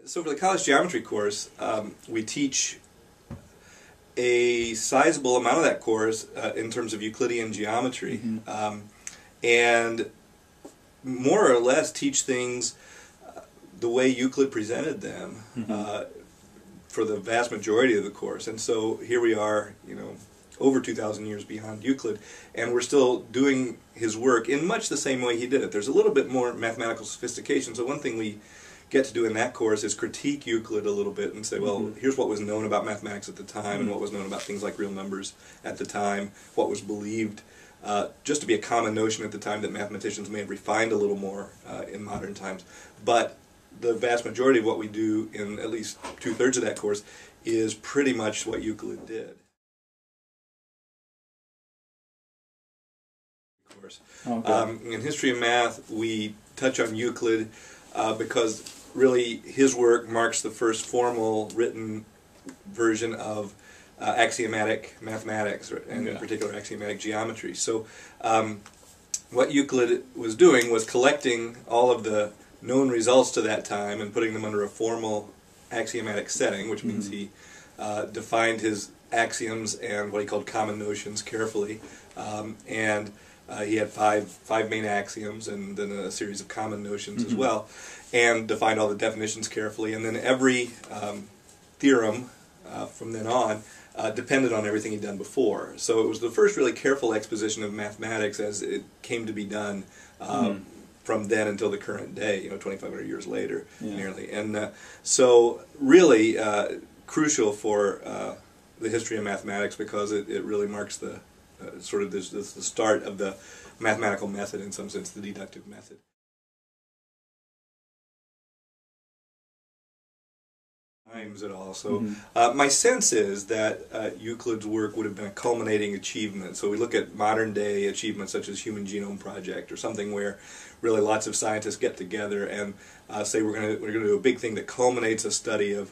So for the college geometry course, we teach a sizable amount of that course in terms of Euclidean geometry, and more or less teach things the way Euclid presented them for the vast majority of the course. And so here we are, over 2,000 years beyond Euclid, and we're still doing his work in much the same way he did it. There's a little bit more mathematical sophistication, so one thing we get to do in that course is critique Euclid a little bit and say, well, here's what was known about mathematics at the time and what was known about things like real numbers at the time, what was believed just to be a common notion at the time that mathematicians may have refined a little more in modern times. But the vast majority of what we do in at least 2/3 of that course is pretty much what Euclid did. In history of math, we touch on Euclid because really his work marks the first formal written version of axiomatic mathematics, and in particular axiomatic geometry. So what Euclid was doing was collecting all of the known results to that time and putting them under a formal axiomatic setting, which means he defined his axioms and what he called common notions carefully, and he had five main axioms and then a series of common notions as well, and defined all the definitions carefully. And then every theorem from then on depended on everything he'd done before. So it was the first really careful exposition of mathematics as it came to be done from then until the current day, 2,500 years later, nearly. And so really crucial for the history of mathematics because it really marks the sort of the start of the mathematical method, in some sense, the deductive method. At all. So my sense is that Euclid's work would have been a culminating achievement. So we look at modern day achievements such as Human Genome Project or something where really lots of scientists get together and say we're going to do a big thing that culminates a study of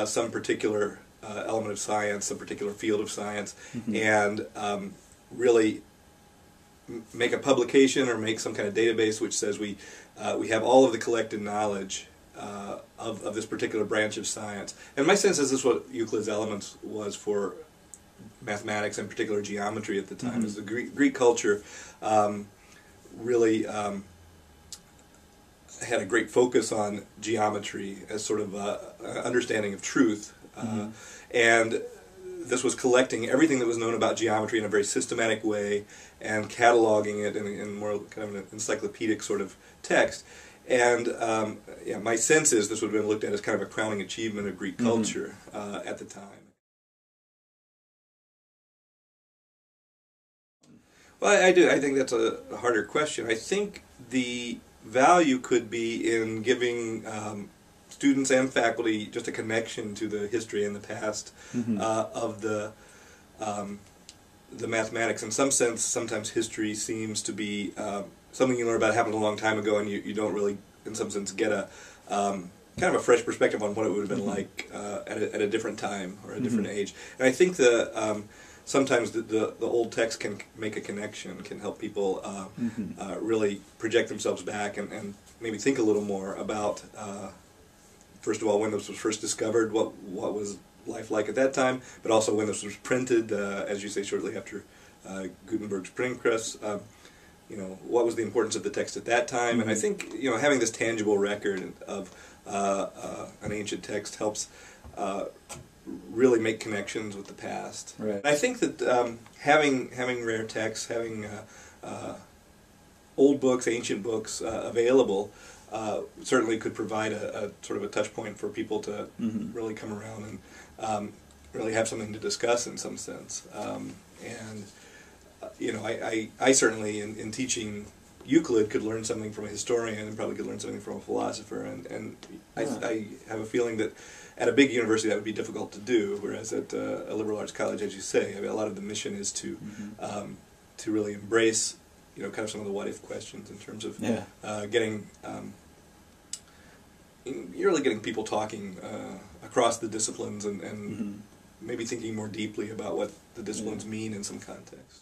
some particular element of science, some particular field of science, and really make a publication or make some kind of database which says we have all of the collected knowledge of this particular branch of science. And my sense is this is what Euclid's Elements was for mathematics, and particular geometry at the time. Is the Greek culture really had a great focus on geometry as sort of an understanding of truth, and this was collecting everything that was known about geometry in a very systematic way and cataloging it in more kind of an encyclopedic sort of text. And my sense is this would have been looked at as kind of a crowning achievement of Greek culture at the time. Well, I do. I think that's a harder question. I think the value could be in giving students and faculty just a connection to the history and the past of the mathematics. In some sense, sometimes history seems to be something you learn about happened a long time ago, and you don't really, in some sense, get a kind of a fresh perspective on what it would have been like at a different time or a different age. And I think sometimes the old text can make a connection, can help people really project themselves back and maybe think a little more about, first of all, when this was first discovered, what was life like at that time, but also when this was printed, as you say, shortly after Gutenberg's printing press. What was the importance of the text at that time? And I think having this tangible record of an ancient text helps really make connections with the past. Right. And I think that having rare texts, having old books, ancient books available certainly could provide a sort of a touch point for people to really come around and really have something to discuss in some sense. I certainly, in teaching Euclid, could learn something from a historian and probably could learn something from a philosopher, and I have a feeling that at a big university that would be difficult to do, whereas at a liberal arts college, as you say, a lot of the mission is to really embrace kind of some of the what-if questions in terms of getting you're really getting people talking across the disciplines and maybe thinking more deeply about what the disciplines mean in some context.